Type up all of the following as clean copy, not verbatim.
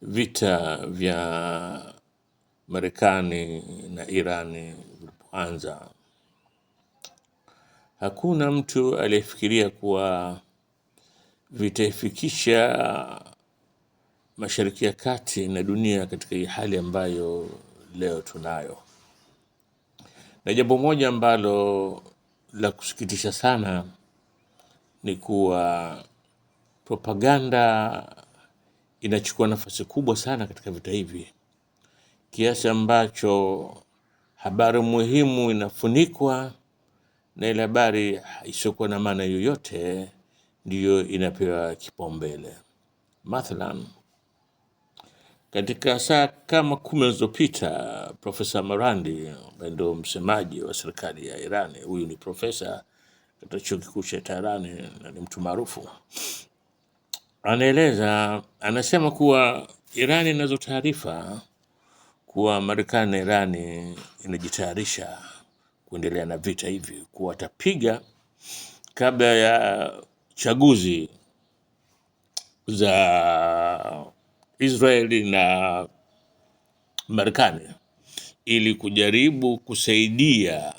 Vita vya Marekani na Irani vilipoanza, hakuna mtu aliyefikiria kuwa vitaifikisha Mashariki ya Kati na dunia katika hii hali ambayo leo tunayo. Na jambo moja ambalo la kusikitisha sana ni kuwa propaganda inachukua nafasi kubwa sana katika vita hivi, kiasi ambacho habari muhimu inafunikwa na ile habari isiyokuwa na maana yoyote ndiyo inapewa kipaumbele. Mathalan, katika saa kama 10 zilizopita, Profesa Marandi ambaye ndio msemaji wa serikali ya Irani, huyu ni profesa katika chuo kikuu cha Teherani na ni mtu maarufu, anasema kuwa Irani inazo taarifa kuwa Marekani na Irani inajitayarisha kuendelea na vita hivi, kuwa watapiga kabla ya chaguzi za Israeli na Marekani ili kujaribu kusaidia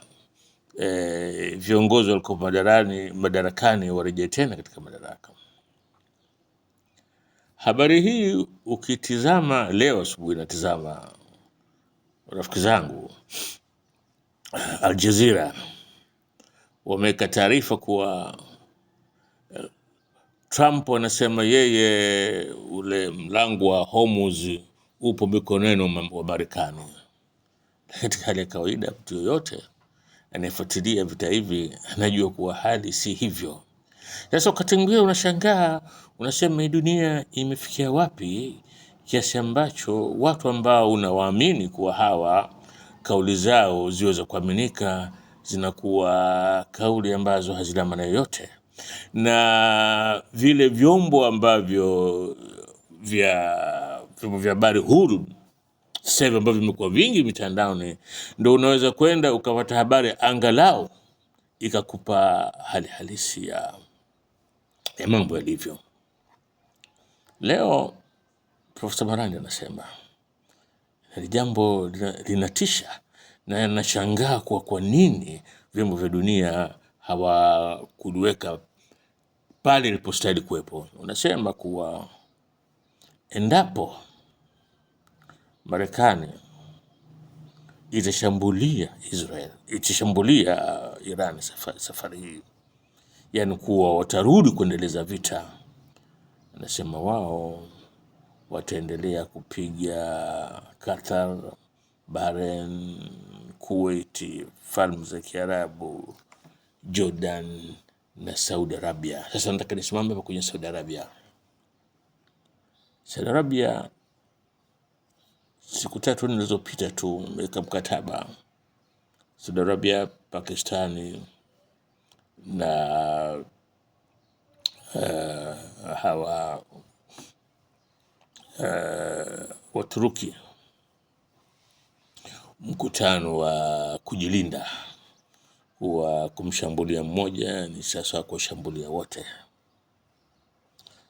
viongozi walikuwa madarakani warejee tena katika madaraka. Habari hii ukitizama leo asubuhi, natizama rafiki zangu Al Jazeera wameweka taarifa kuwa Trump anasema yeye ule mlango wa Hormuz upo mikononi wa Marekani. Katika hali ya kawaida, mtu yoyote anayefuatilia vita hivi anajua kuwa hali si hivyo. Sasa wakati mwingine unashangaa, unasema hii dunia imefikia wapi, kiasi ambacho watu ambao unawaamini kuwa hawa kauli zao ziweza kuaminika zinakuwa kauli ambazo hazina maana yoyote, na vile vyombo ambavyo vya habari huru sasa hivi ambavyo vimekuwa vingi mitandaoni, ndio unaweza kwenda ukapata habari angalau ikakupa hali halisi ya mambo yalivyo. Leo Profesa Marandi anasema hili jambo linatisha, na anashangaa kwa nini vyombo vya dunia hawakuliweka pale ilipostahili kuwepo. Unasema kuwa endapo Marekani itashambulia Israel, itashambulia Iran safari hii, yani kuwa watarudi kuendeleza vita, anasema wao wataendelea kupiga Qatar, Bahrain, Kuwait, Falme za Kiarabu, Jordan na Saudi Arabia. Sasa nataka nisimame hapa kwenye Saudi Arabia. Saudi Arabia siku 3 zilizopita tu umeweka mkataba Saudi Arabia, Pakistani na hawa Waturuki, mkutano wa kujilinda wa kumshambulia mmoja ni sasa kuwashambulia wote.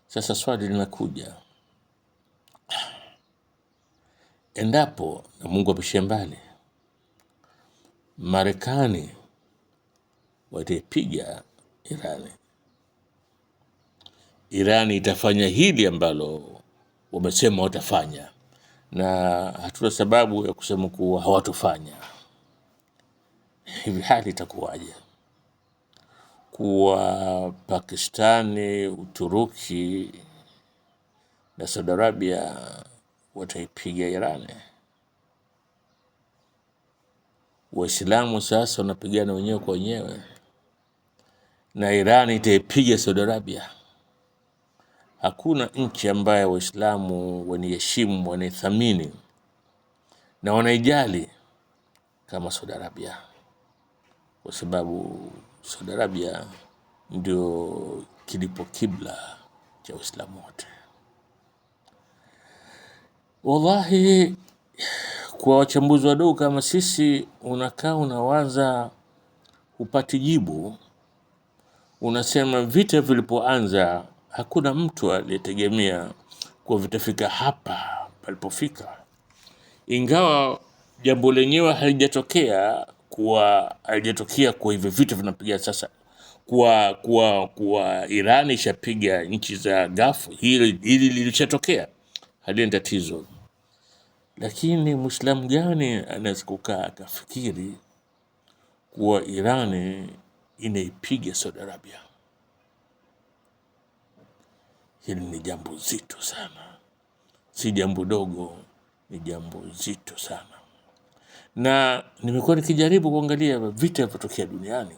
Sasa swali linakuja, endapo, na Mungu apishe mbali, Marekani wataipiga Irani itafanya hili ambalo wamesema watafanya, na hatuna sababu ya kusema kuwa hawatofanya. Hivi hali itakuwaje? Kuwa Pakistani, Uturuki na Saudi Arabia wataipiga Irani. Waislamu sasa wanapigana wenyewe kwa wenyewe, na Irani itaipiga Saudi Arabia. Hakuna nchi ambayo Waislamu waniheshimu, wanaithamini na wanaijali kama Saudi Arabia, kwa sababu Saudi Arabia ndio kilipo kibla cha Waislamu wote. Wallahi, kwa wachambuzi wadogo kama sisi, unakaa unawaza, upati jibu. Unasema vita vilipoanza hakuna mtu aliyetegemea kwa vitafika hapa palipofika, ingawa jambo lenyewe halijatokea kwa hivyo vitu vinapiga sasa, kwa Iran ishapiga nchi za Gulf, hili lilishatokea, halina tatizo. Lakini Muislamu gani anaweza kukaa akafikiri kuwa Iran inaipiga Saudi Arabia? Hili ni jambo zito sana, si jambo dogo, ni jambo zito sana. Na nimekuwa nikijaribu kuangalia vita vinavyotokea duniani.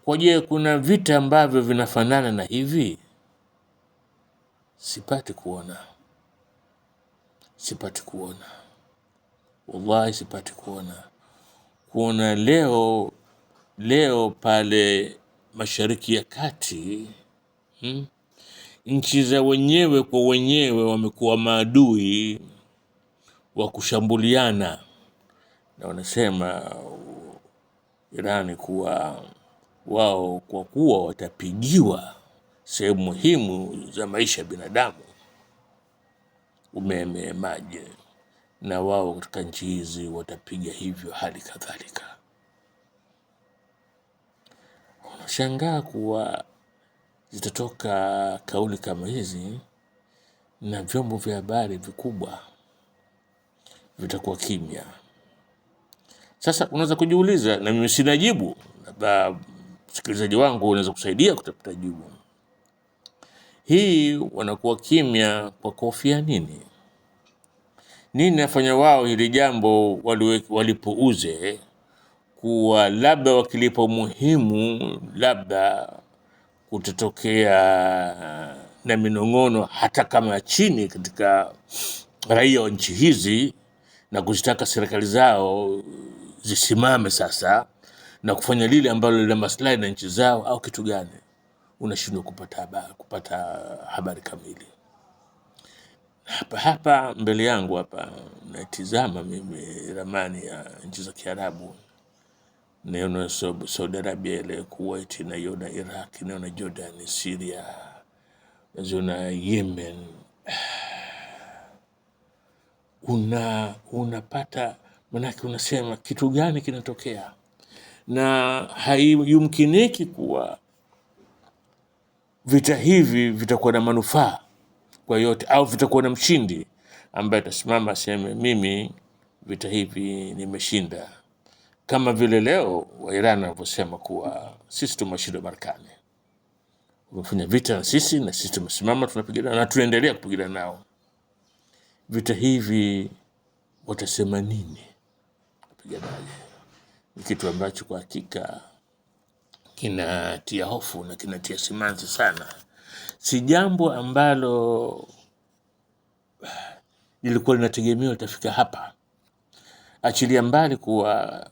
Kwa je, kuna vita ambavyo vinafanana na hivi? Sipati kuona. Wallahi sipati kuona leo pale Mashariki ya Kati, nchi za wenyewe kwa wenyewe wamekuwa maadui wa kushambuliana, na wanasema Irani kuwa wao kwa kuwa watapigiwa sehemu muhimu za maisha ya binadamu, umeme, maji, na wao katika nchi hizi watapiga hivyo hali kadhalika. Unashangaa kuwa zitatoka kauli kama hizi na vyombo vya habari vikubwa vitakuwa kimya. Sasa unaweza kujiuliza, na mimi sina jibu, labda msikilizaji wangu unaweza kusaidia kutafuta jibu. Hii wanakuwa kimya kwa kofia nini? Nini nafanya wao hili jambo walipuuze, kuwa labda wakilipa muhimu labda kutatokea na minong'ono hata kama chini katika raia wa nchi hizi, na kuzitaka serikali zao zisimame sasa na kufanya lile ambalo lina maslahi na nchi zao, au kitu gani? Unashindwa kupata habari kamili. Hapa mbele yangu hapa natizama mimi ramani ya nchi za Kiarabu, naona Saudi Arabia, ile Kuwait, naona Iraq, naona Jordan, Syria, naona Yemen. Unapata manake, unasema kitu gani kinatokea? Na haiyumkiniki kuwa vita hivi vitakuwa na manufaa kwa yote, au vitakuwa na mshindi ambaye atasimama aseme mimi vita hivi nimeshinda, kama vile leo wa Iran wanavyosema kuwa sisi tumeshinda Marekani, wamefanya vita na sisi tumesimama tunapigana na tunaendelea kupigana nao. Vita hivi watasema nini wapiganaji? Ni kitu ambacho kwa hakika kinatia hofu na kinatia simanzi sana. Si jambo ambalo lilikuwa linategemewa litafika hapa. Achilia mbali kuwa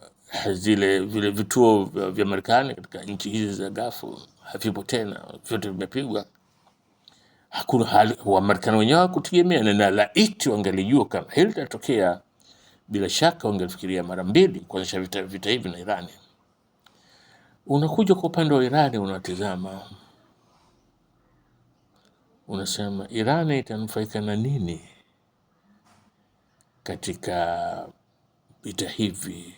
vile vituo vya Marekani katika nchi hizi za Gulf havipo tena, vyote vimepigwa. Hakuna hali wa Marekani wenyewe hawakutegemea, na laiti wangelijua kama hili litatokea, bila shaka wangelifikiria mara mbili kuanzisha vita hivi na Irani. Unakuja kwa upande wa Irani, unatizama, unasema Irani itanufaika na nini katika vita hivi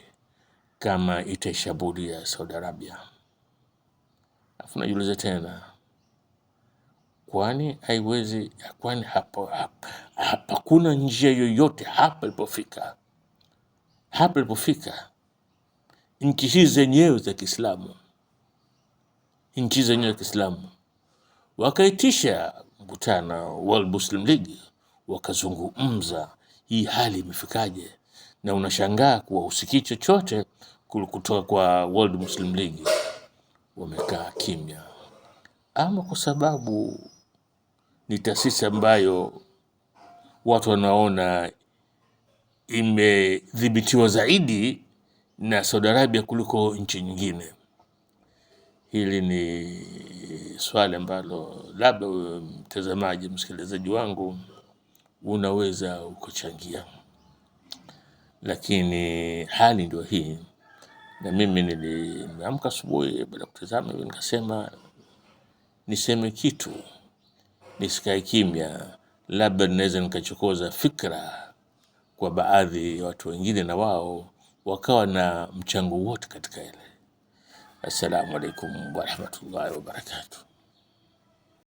kama itaishambulia Saudi Arabia? Afu najiuliza tena, kwani haiwezi? Kwani hapa kuna njia yoyote hapa ilipofika nchi hizi zenyewe za Kiislamu, wakaitisha mkutano World Muslim League, wakazungumza hii hali imefikaje, na unashangaa kuwa usikii chochote kutoka kwa World Muslim League, wamekaa kimya. Ama kwa sababu ni taasisi ambayo watu wanaona imedhibitiwa zaidi na Saudi Arabia kuliko nchi nyingine. Hili ni swali ambalo labda mtazamaji, msikilizaji wangu, unaweza ukachangia, lakini hali ndio hii. Na mimi niliamka asubuhi baada kutazama hivi, nikasema niseme kitu, nisikae kimya, labda naweza nikachokoza fikra kwa baadhi ya watu wengine, na wao wakawa na mchango wote katika ile. Assalamu alaikum warahmatullahi wabarakatuh.